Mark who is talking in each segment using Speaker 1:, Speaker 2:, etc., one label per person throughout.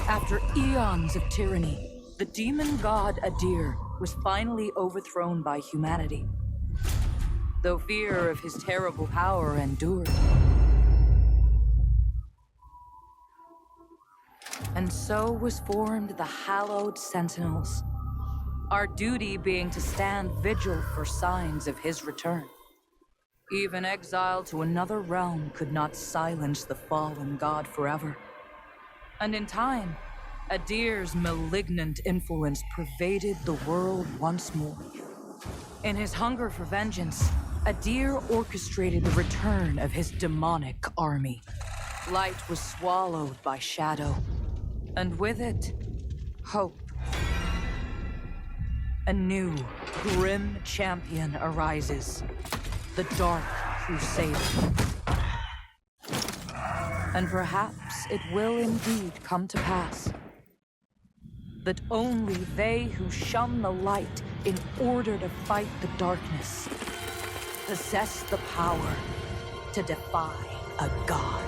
Speaker 1: After eons of tyranny, the demon god Adir was finally overthrown by humanity. Though fear of his terrible power endured. And so was formed the hallowed sentinels, our duty being to stand vigil for signs of his return. Even exile to another realm could not silence the fallen god forever. And in time, Adir's malignant influence pervaded the world once more. In his hunger for vengeance, Adir orchestrated the return of his demonic army. Light was swallowed by shadow, and with it, hope. A new, grim champion arises, the Dark Crusader. And perhaps it will indeed come to pass that only they who shun the light in order to fight the darkness possess the power to defy a god.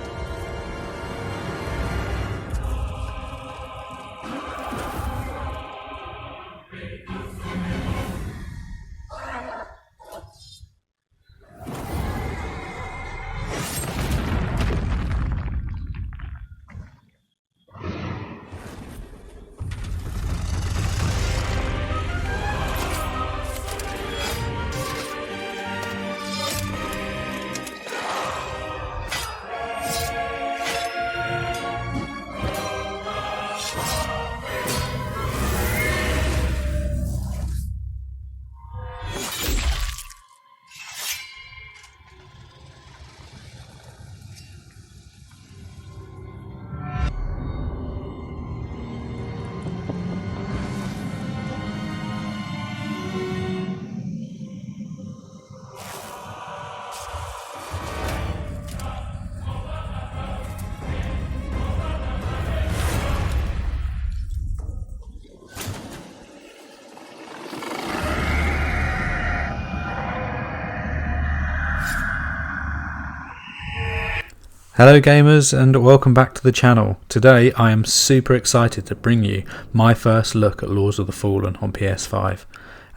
Speaker 2: Hello gamers and welcome back to the channel. Today I am super excited to bring you my first look at Lords of the Fallen on PS5.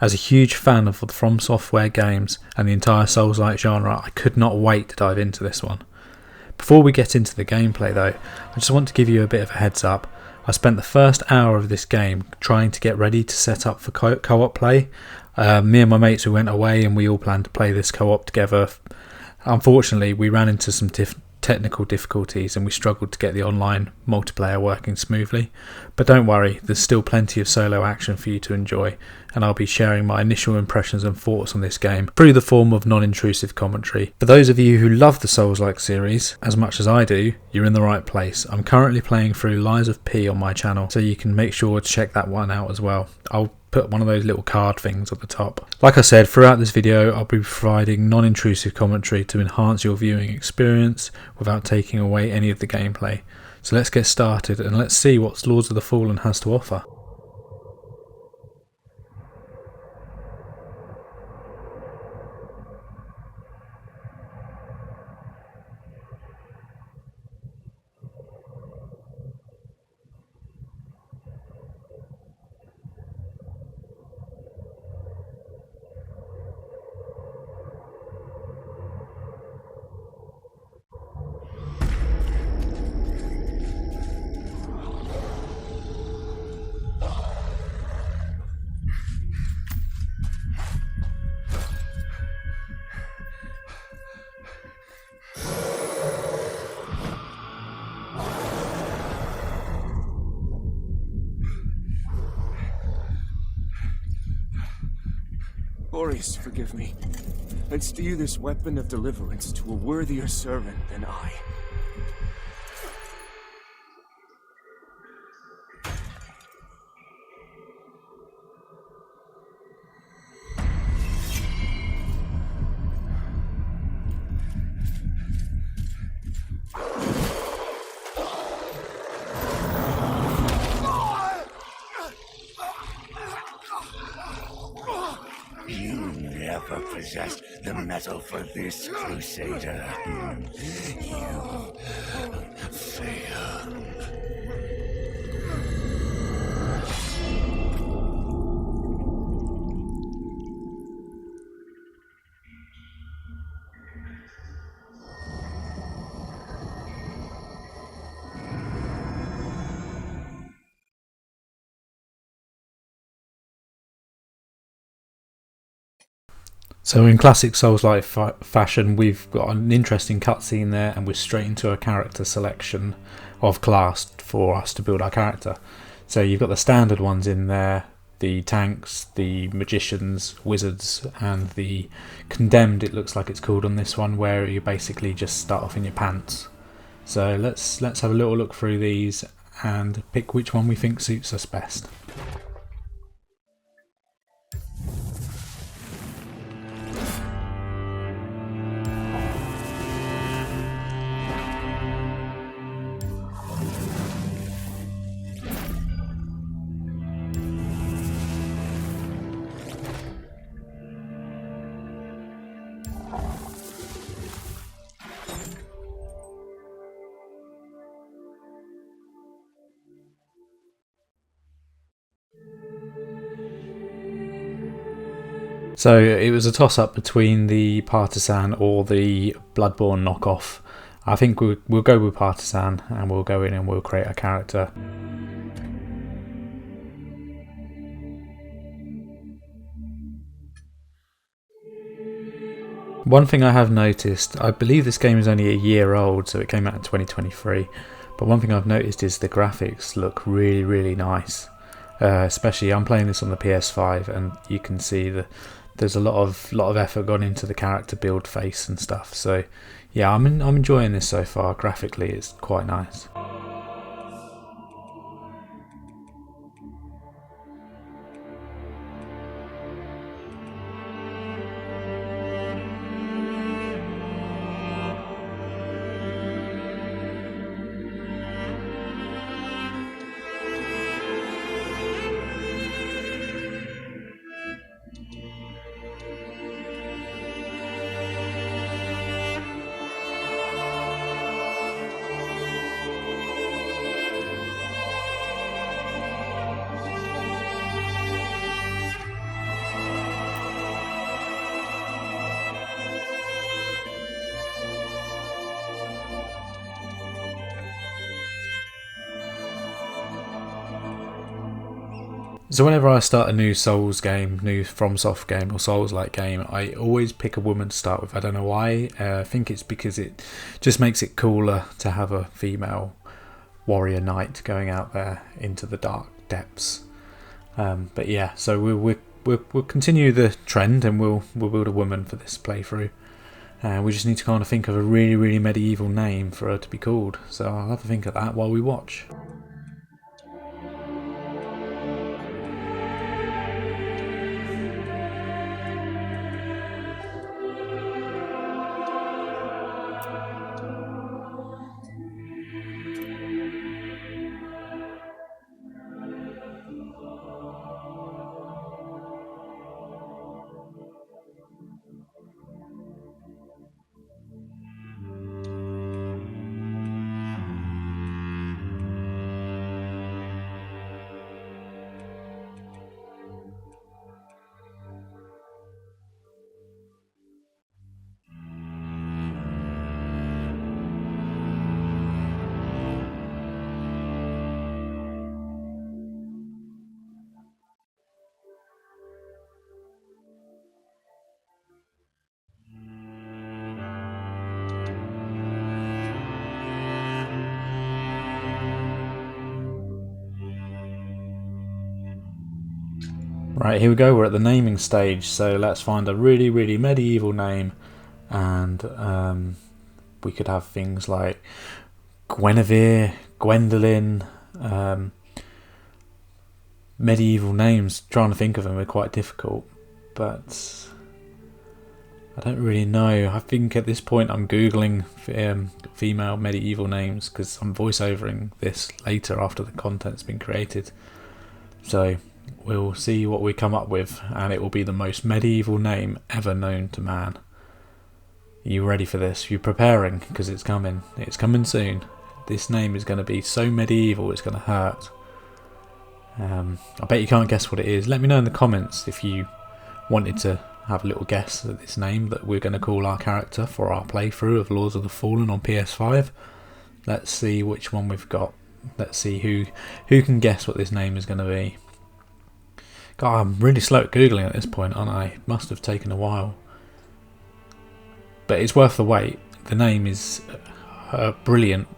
Speaker 2: As a huge fan of the From Software games and the entire Souls-like genre, I could not wait to dive into this one. Before we get into the gameplay though, I just want to give you a bit of a heads up. I spent the first hour of this game trying to get ready to set up for co-op play. Me and my mates, we went away and we all planned to play this co-op together. Unfortunately, we ran into some technical difficulties and we struggled to get the online multiplayer working smoothly, but don't worry, there's still plenty of solo action for you to enjoy, and I'll be sharing my initial impressions and thoughts on this game through the form of non-intrusive commentary. For those of you who love the Souls-like series as much as I do, you're in the right place. I'm currently playing through Lies of P on my channel, so you can make sure to check that one out as well. I'll put one of those little card things at the top. Like I said, throughout this video I'll be providing non-intrusive commentary to enhance your viewing experience without taking away any of the gameplay. So let's get started and let's see what Lords of the Fallen has to offer.
Speaker 3: Glorious, forgive me. And steer this weapon of deliverance to a worthier servant than I.
Speaker 4: Possessed the metal for this crusader. You fail.
Speaker 2: So in classic Souls-like fashion, we've got an interesting cutscene there, and we're straight into a character selection of class for us to build our character. So you've got the standard ones in there, the tanks, the magicians, wizards, and the condemned, it looks like it's called on this one, where you basically just start off in your pants. So let's have a little look through these and pick which one we think suits us best. So it was a toss-up between the Partisan or the Bloodborne knockoff. I think we'll go with Partisan, and we'll go in and we'll create a character. One thing I have noticed, I believe this game is only a year old, so it came out in 2023, but one thing I've noticed is the graphics look really, really nice. Especially, I'm playing this on the PS5, and you can see there's a lot of effort gone into the character build face and stuff. So yeah, I'm enjoying this so far. Graphically, it's quite nice. So whenever I start a new Souls game, new FromSoft game or Souls-like game, I always pick a woman to start with. I don't know why. I think it's because it just makes it cooler to have a female warrior knight going out there into the dark depths. But yeah, so we'll continue the trend, and we'll build a woman for this playthrough. We just need to kind of think of a really, really medieval name for her to be called. So I'll have to think of that while we watch. Right, here we go, we're at the naming stage, so let's find a really, really medieval name, and we could have things like Guinevere, Gwendolyn, medieval names. Trying to think of them are quite difficult, but I don't really know. I think at this point I'm googling female medieval names, because I'm voiceovering this later after the content's been created. So we'll see what we come up with, and it will be the most medieval name ever known to man. Are you ready for this? You're preparing, because it's coming. It's coming soon. This name is going to be so medieval it's going to hurt. I bet you can't guess what it is. Let me know in the comments if you wanted to have a little guess at this name that we're going to call our character for our playthrough of Lords of the Fallen on PS5. Let's see which one we've got. Let's see who can guess what this name is going to be. God, I'm really slow at googling at this point, aren't I? It must have taken a while. but it's worth the wait. The name is a brilliant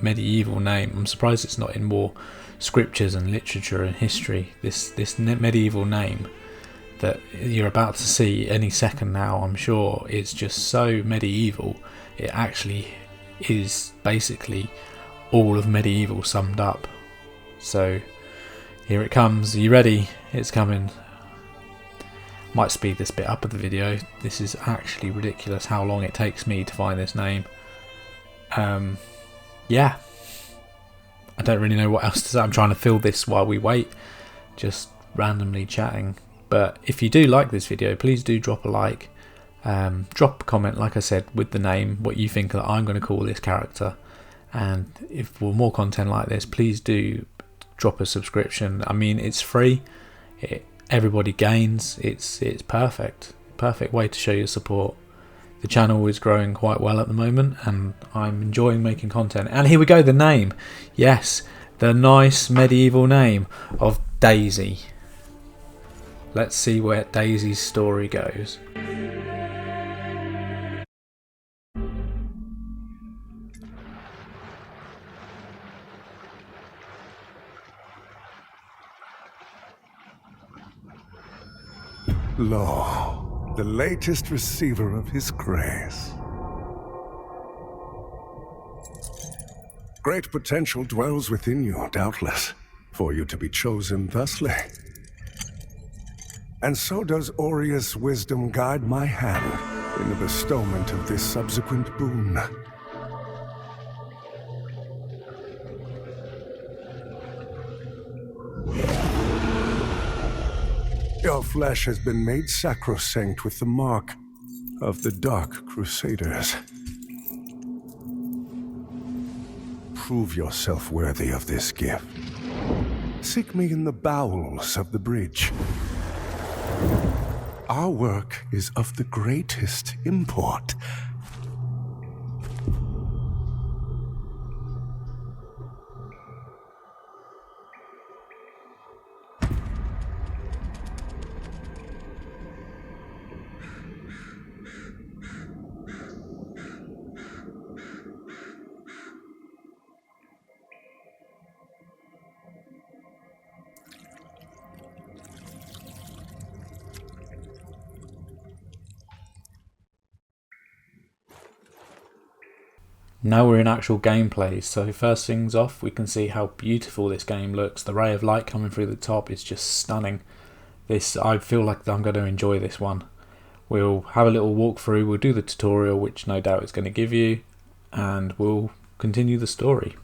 Speaker 2: medieval name. I'm surprised it's not in more scriptures and literature and history. This medieval name that you're about to see any second now, I'm sure, is just so medieval. It actually is basically all of medieval summed up. So here it comes. Are you ready? It's coming. Might speed this bit up of the video. This is actually ridiculous how long it takes me to find this name. Yeah, I don't really know what else to say. I'm trying to fill this while we wait, just randomly chatting. But if you do like this video, please do drop a like, drop a comment, like I said, with the name, what you think that I'm going to call this character. And if for more content like this, please do drop a subscription. I mean, it's free, everybody gains, it's perfect way to show your support. The channel is growing quite well at the moment and I'm enjoying making content. And here we go, the name. Yes, the nice medieval name of Daisy. Let's see where Daisy's story goes.
Speaker 5: Lo, the latest receiver of his grace. Great potential dwells within you, doubtless, for you to be chosen thusly. And so does Aureus' wisdom guide my hand in the bestowment of this subsequent boon. Your flesh has been made sacrosanct with the mark of the Dark Crusaders. Prove yourself worthy of this gift. Seek me in the bowels of the bridge. Our work is of the greatest import.
Speaker 2: Now we're in actual gameplay, so first things off, we can see how beautiful this game looks. The ray of light coming through the top is just stunning. I feel like I'm going to enjoy this one. We'll have a little walkthrough, we'll do the tutorial, which no doubt it's going to give you, and we'll continue the story.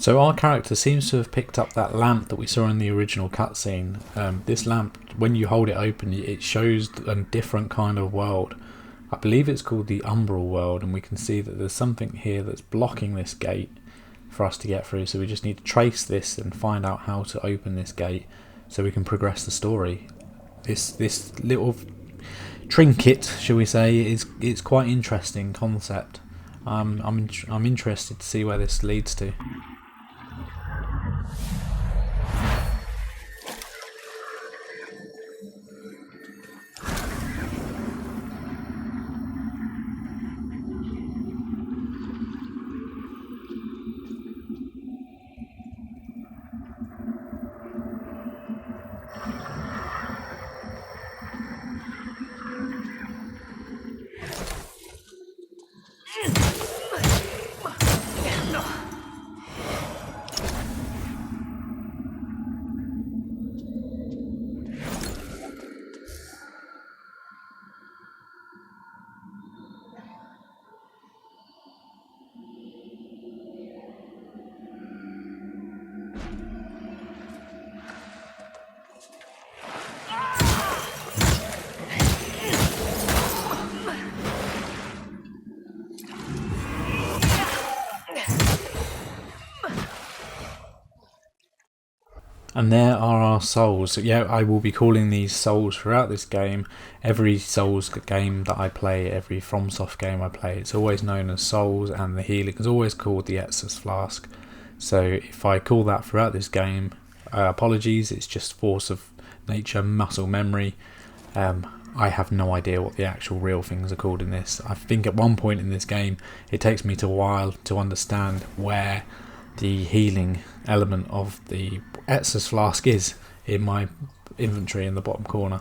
Speaker 2: So our character seems to have picked up that lamp that we saw in the original cutscene. This lamp, when you hold it open, it shows a different kind of world. I believe it's called the Umbral world, and we can see that there's something here that's blocking this gate for us to get through. So we just need to trace this and find out how to open this gate so we can progress the story. This little trinket, shall we say, it's quite interesting concept. I'm interested to see where this leads to. And there are our souls. Yeah, I will be calling these souls throughout this game. Every Souls game that I play, every FromSoft game I play, it's always known as souls, and the healing is always called the Estus Flask. So if I call that throughout this game, apologies, it's just force of nature, muscle memory. I have no idea what the actual real things are called in this. I think at one point in this game, it takes me a while to understand where the healing element of the Estus Flask is in my inventory in the bottom corner.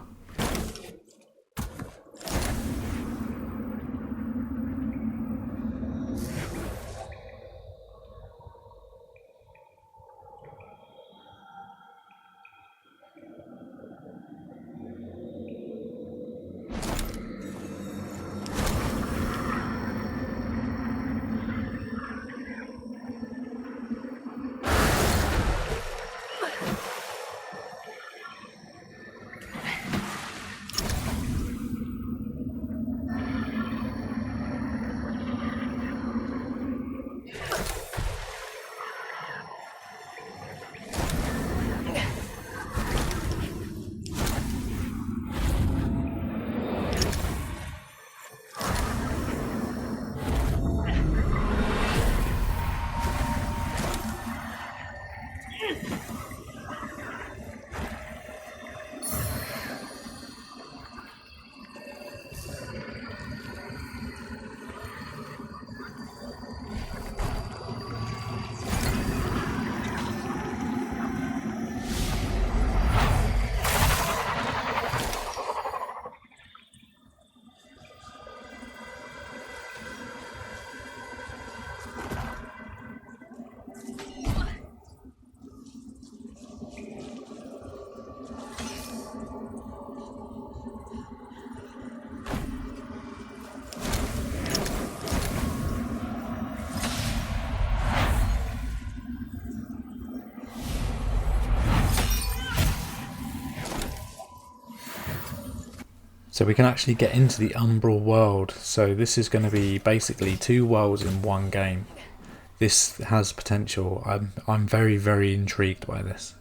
Speaker 2: So we can actually get into the Umbral world. So this is going to be basically 2 worlds in one game. This has potential. I'm very, very intrigued by this.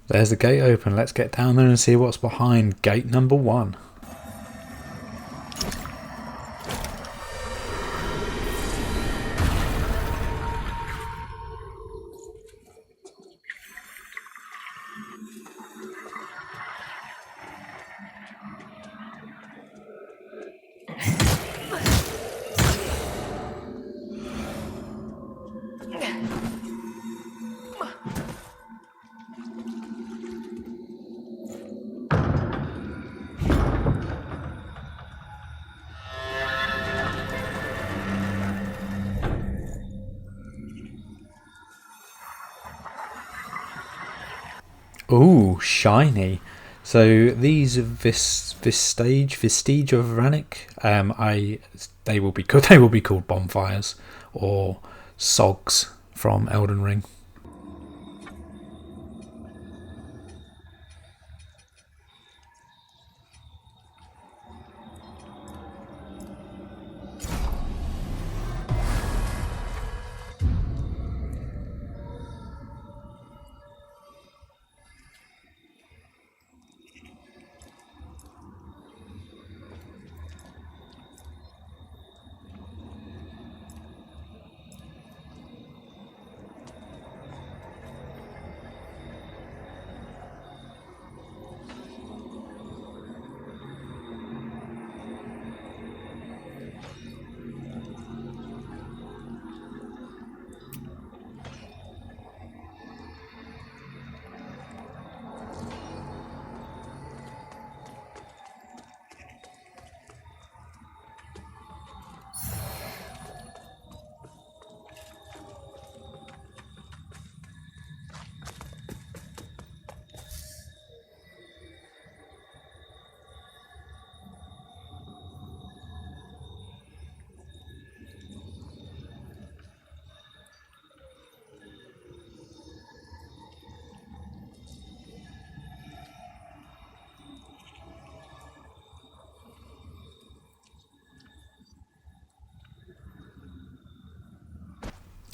Speaker 2: There's the gate open. Let's get down there and see what's behind gate number 1. Ooh, shiny. So these vestige of Rannick, they will be called bonfires or sogs from Elden Ring.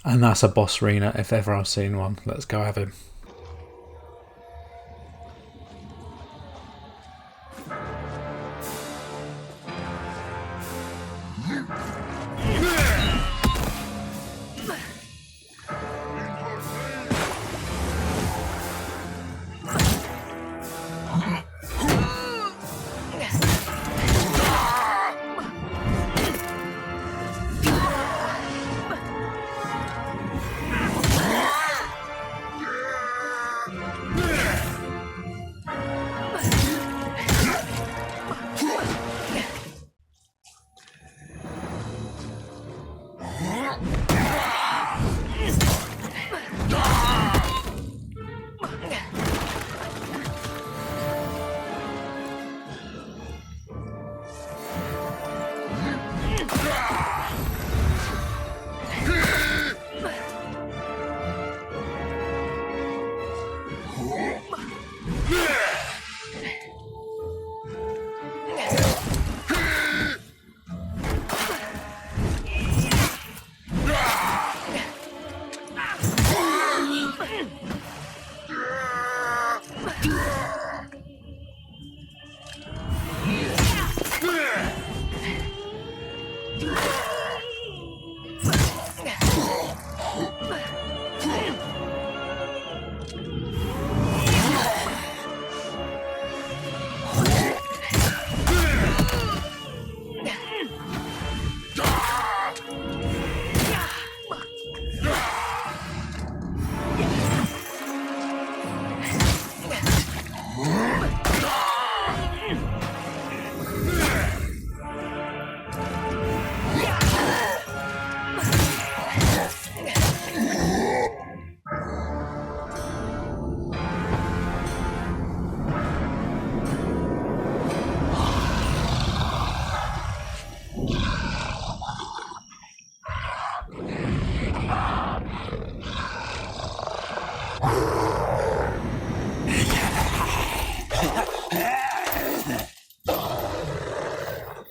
Speaker 2: And that's a boss arena if ever I've seen one. Let's go have him.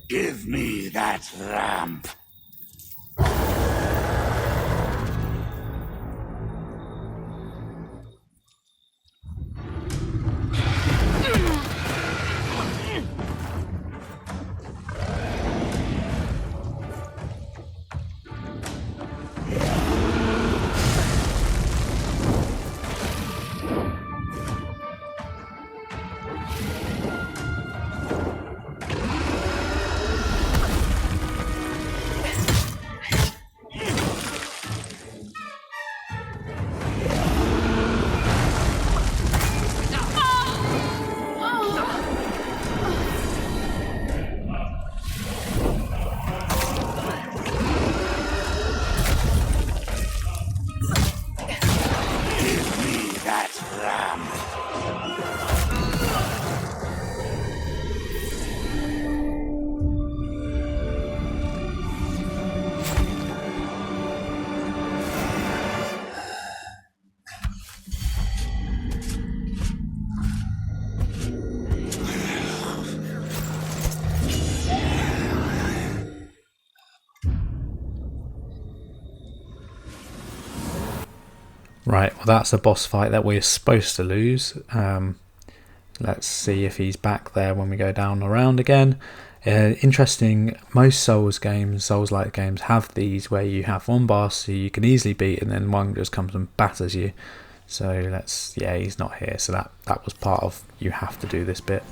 Speaker 4: Give me that lamp.
Speaker 2: Right, well that's a boss fight that we're supposed to lose. Let's see if he's back there when we go down around again. Interesting, most Souls-like games have these where you have one boss who you can easily beat and then one just comes and batters you. So yeah, he's not here, so that was part of, you have to do this bit.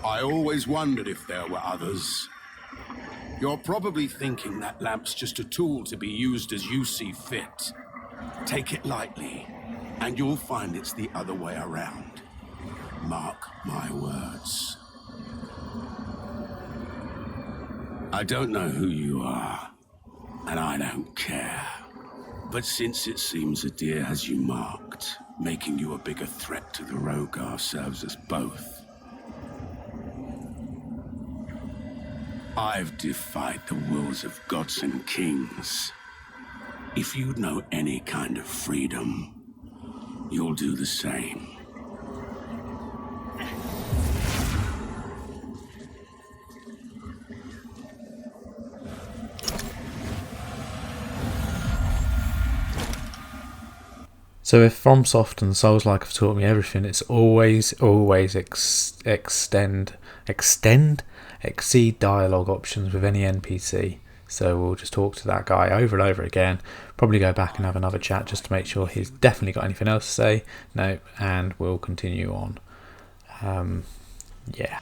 Speaker 4: I always wondered if there were others. You're probably thinking that lamp's just a tool to be used as you see fit. Take it lightly, and you'll find it's the other way around. Mark my words. I don't know who you are, and I don't care. But since it seems Adir has you marked, making you a bigger threat to the Rogar serves us both. I've defied the wills of gods and kings. If you know any kind of freedom, you'll do the same.
Speaker 2: So if FromSoft and Souls-like have taught me everything, it's always exceed dialogue options with any NPC. So we'll just talk to that guy over and over again, probably go back and have another chat just to make sure he's definitely got anything else to say. No, and we'll continue on. Yeah.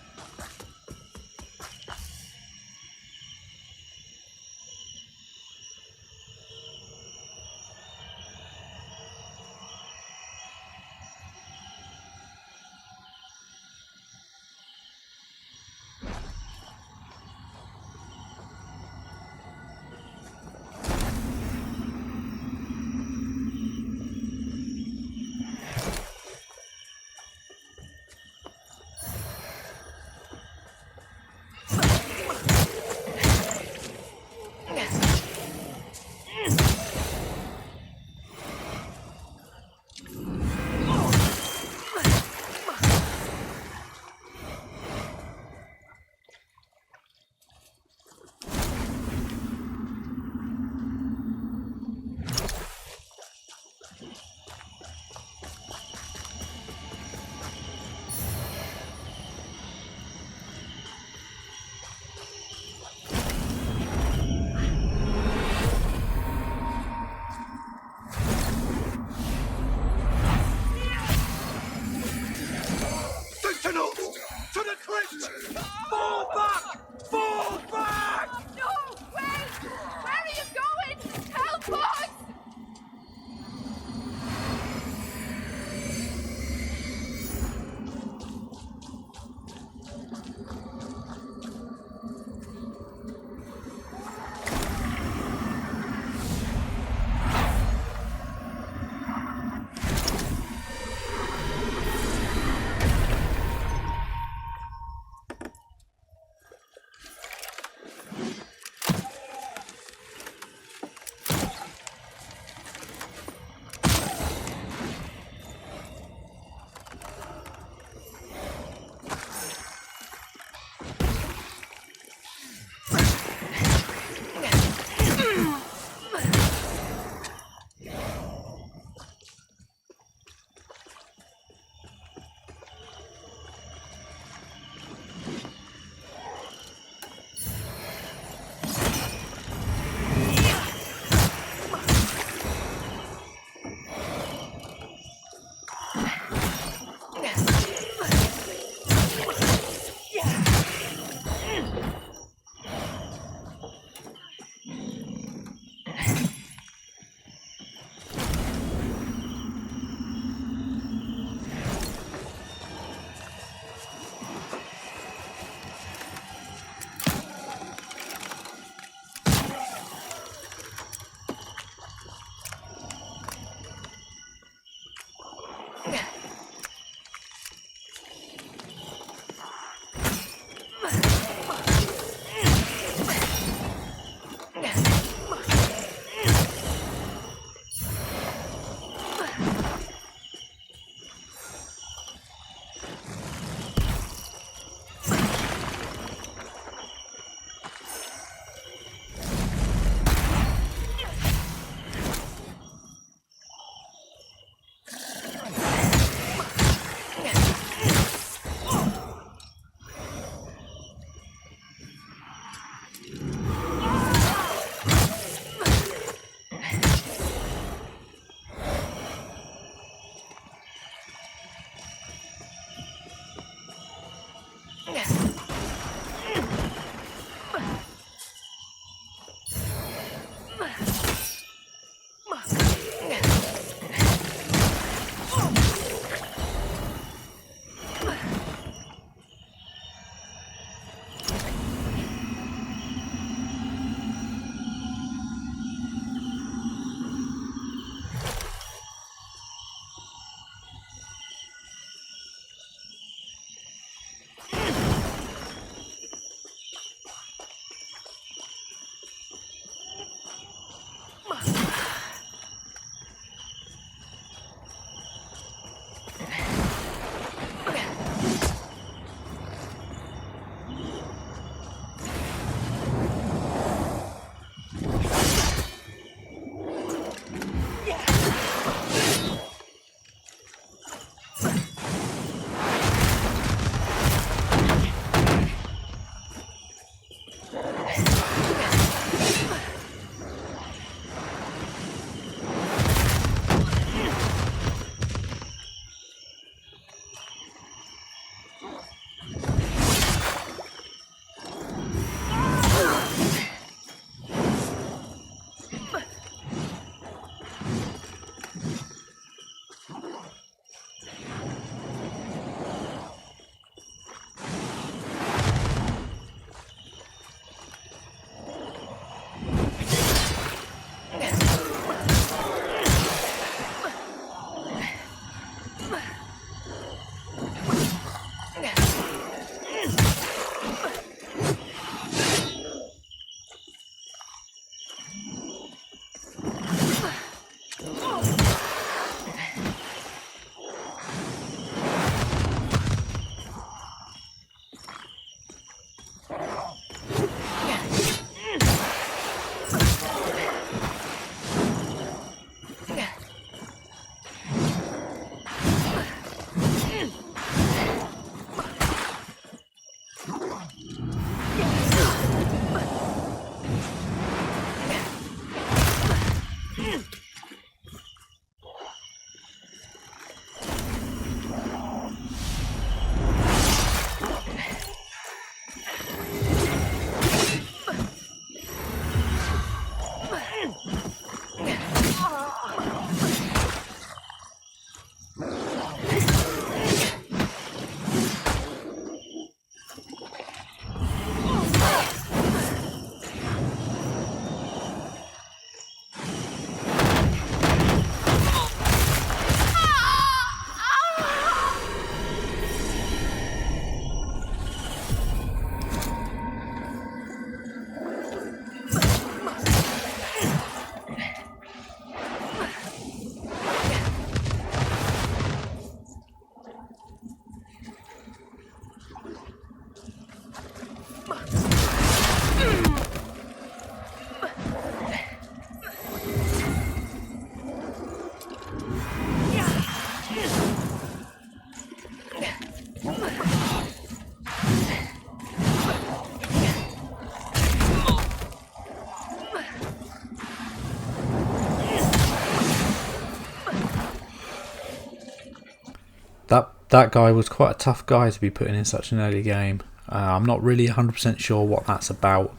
Speaker 2: that guy was quite a tough guy to be putting in such an early game. I'm not really 100% sure what that's about,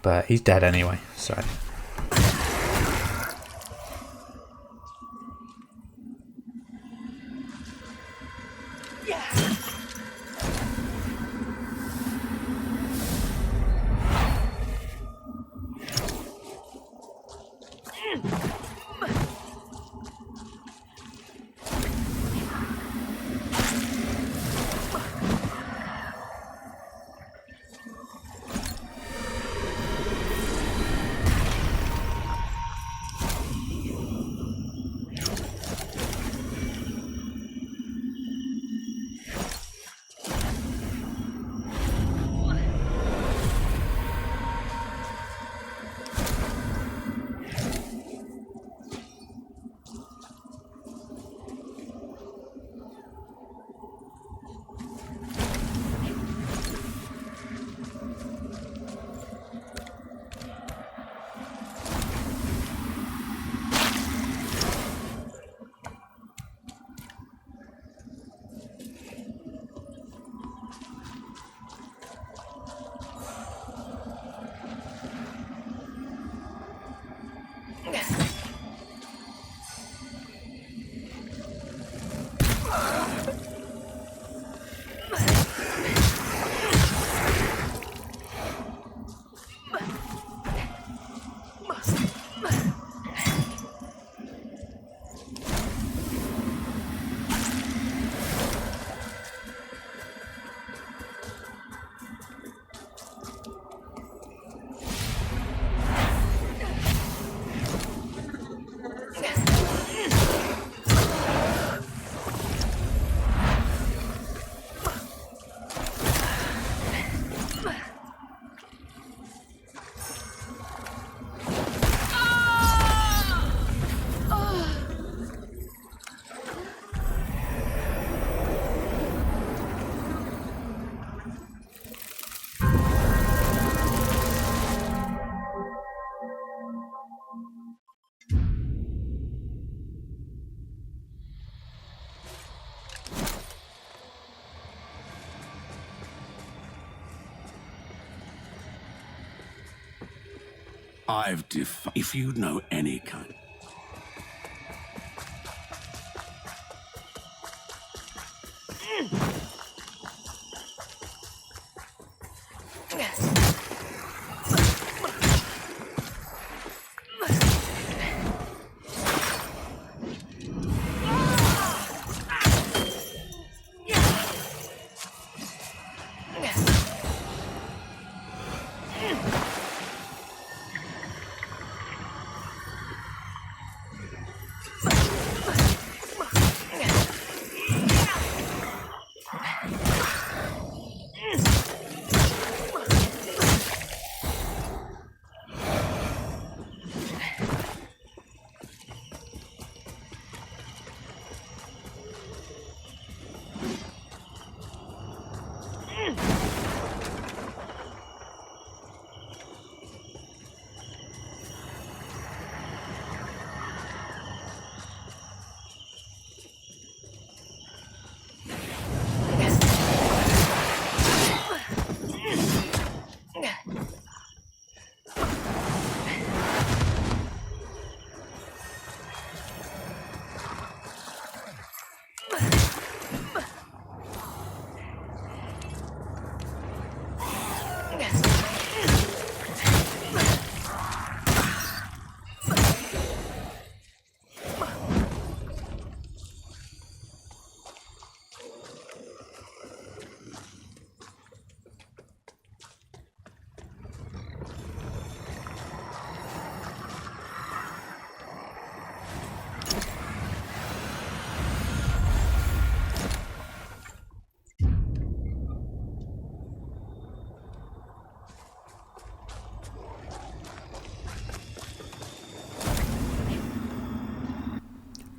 Speaker 2: but he's dead anyway, so...
Speaker 4: If you know any kind...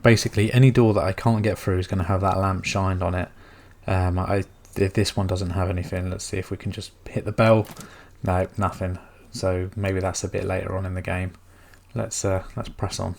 Speaker 2: Basically, any door that I can't get through is going to have that lamp shined on it. If this one doesn't have anything, let's see if we can just hit the bell. No, nothing. So maybe that's a bit later on in the game. Let's press on.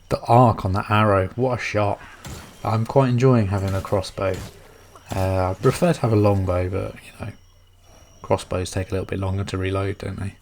Speaker 2: The arc on that arrow, what a shot. I'm quite enjoying having a crossbow. I prefer to have a longbow, but you know, crossbows take a little bit longer to reload, don't they?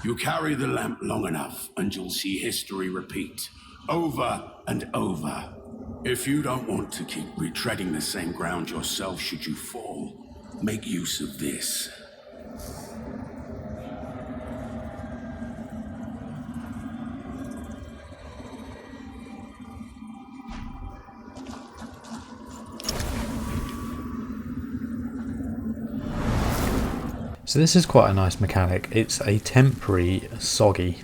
Speaker 4: You carry the lamp long enough and you'll see history repeat, over and over. If you don't want to keep retreading the same ground yourself should you fall, make use of this.
Speaker 2: So this is quite a nice mechanic. It's a temporary soggy.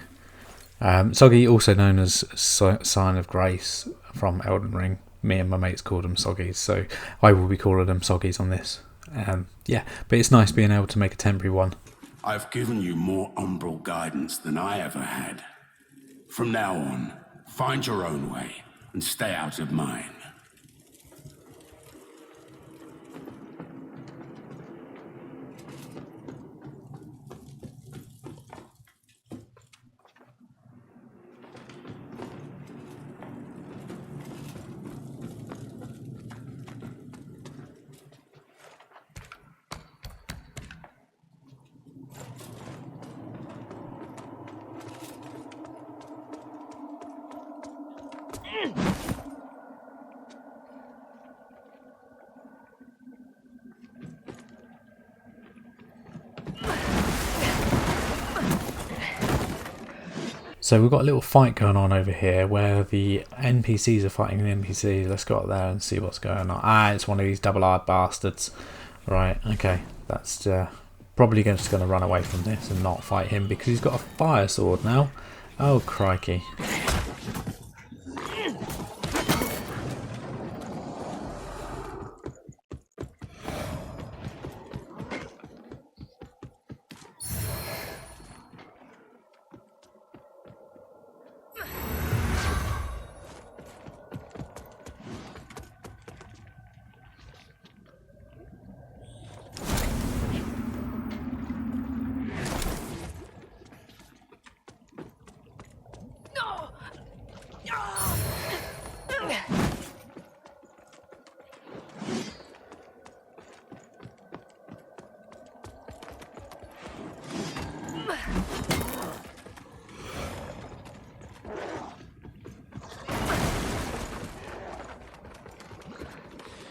Speaker 2: Soggy, also known as Sign of Grace from Elden Ring. Me and my mates called them soggies, so I will be calling them soggies on this. Yeah, but it's nice being able to make a temporary one.
Speaker 4: I've given you more umbral guidance than I ever had. From now on, find your own way and stay out of mine.
Speaker 2: So we've got a little fight going on over here where the NPCs are fighting the NPCs. Let's go up there and see what's going on. Ah, it's one of these double-eyed bastards. Right, okay. That's probably just going to run away from this and not fight him because he's got a fire sword now. Oh, crikey.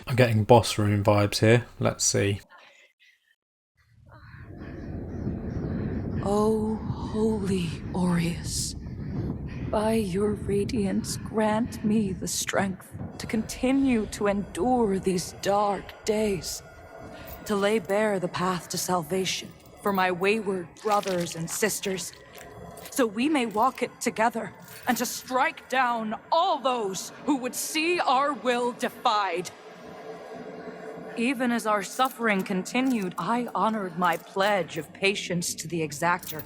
Speaker 2: I'm getting boss room vibes here. Let's see.
Speaker 1: O holy Aureus, by your radiance grant me the strength to continue to endure these dark days, to lay bare the path to salvation for my wayward brothers and sisters, so we may walk it together, and to strike down all those who would see our will defied. Even as our suffering continued, I honored my pledge of patience to the exactor.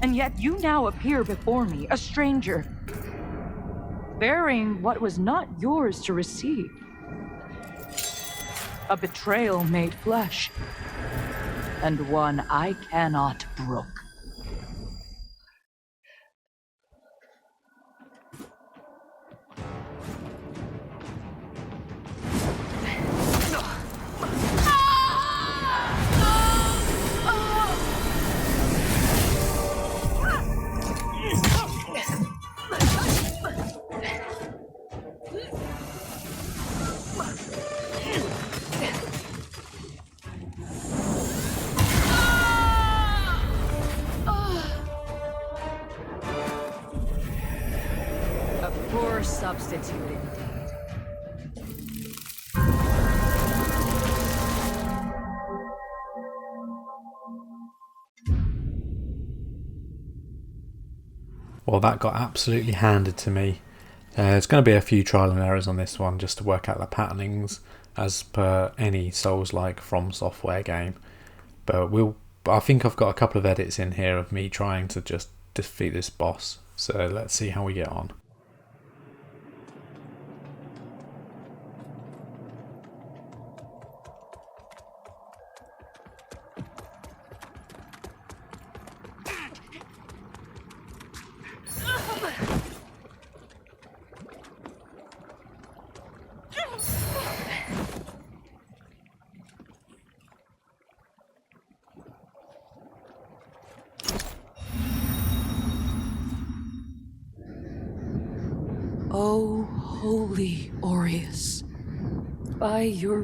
Speaker 1: And yet you now appear before me, a stranger, bearing what was not yours to receive. A betrayal made flesh, and one I cannot brook. Poor substitute indeed.
Speaker 2: Well, that got absolutely handed to me. There's going to be a few trial and errors on this one just to work out the patternings as per any Souls-like From Software game. But I think I've got a couple of edits in here of me trying to just defeat this boss. So let's see how we get on.
Speaker 1: O holy Aureus, by your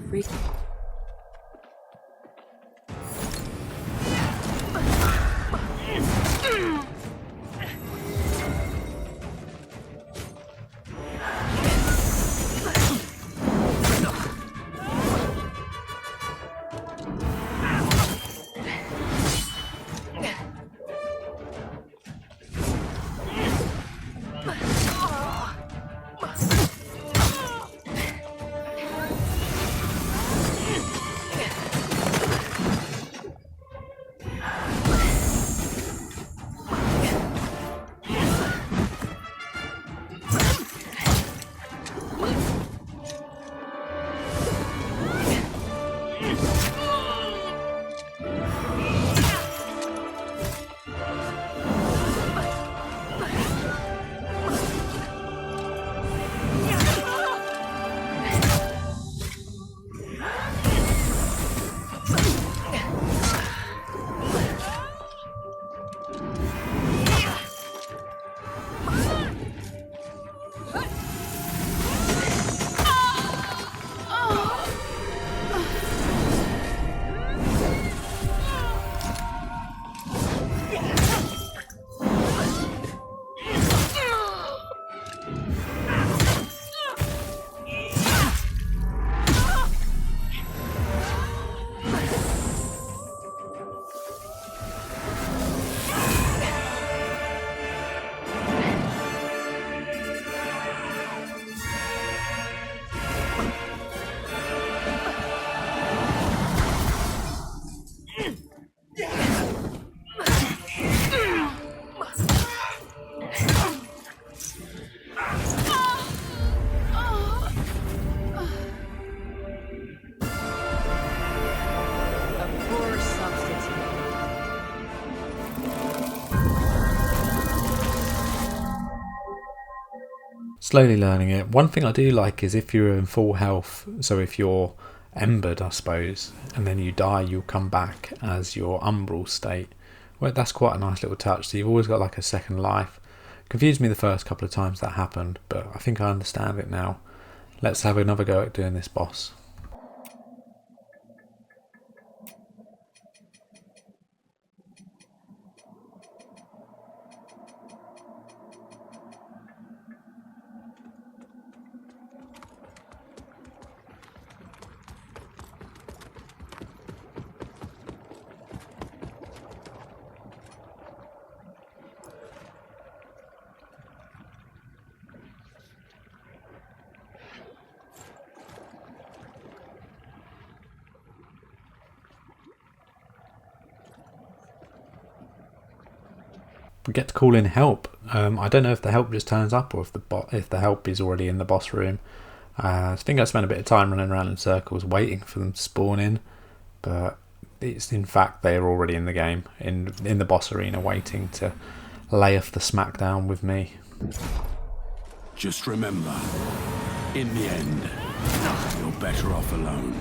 Speaker 2: Slowly learning it. One thing I do like is if you're in full health, so if you're embered, I suppose, and then you die, you'll come back as your umbral state. Well, that's quite a nice little touch. So you've always got like a second life. Confused me the first couple of times that happened, but I think I understand it now. Let's have another go at doing this boss. We get to call in help. I don't know if the help just turns up or if the help is already in the boss room. I think I spent a bit of time running around in circles waiting for them to spawn in, but it's in fact they're already in the game, in the boss arena, waiting to lay off the smackdown with me.
Speaker 4: Just remember, in the end, you're better off alone.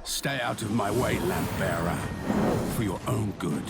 Speaker 4: Stay out of my way, lamp bearer, for your own good.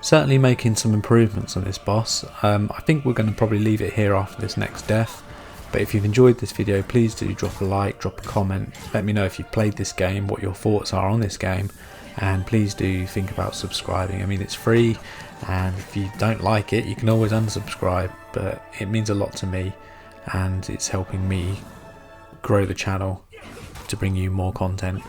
Speaker 2: certainly making some improvements on this boss. I think we're going to probably leave it here after this next death. But if you've enjoyed this video, please do drop a like, drop a comment, let me know if you've played this game, what your thoughts are on this game, and please do think about subscribing. I mean, it's free, and if you don't like it, you can always unsubscribe, but it means a lot to me, and it's helping me grow the channel to bring you more content.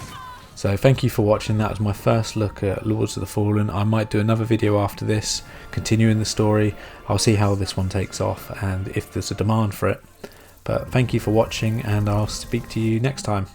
Speaker 2: So thank you for watching. That was my first look at Lords of the Fallen. I might do another video after this, continuing the story. I'll see how this one takes off and if there's a demand for it. But thank you for watching, and I'll speak to you next time.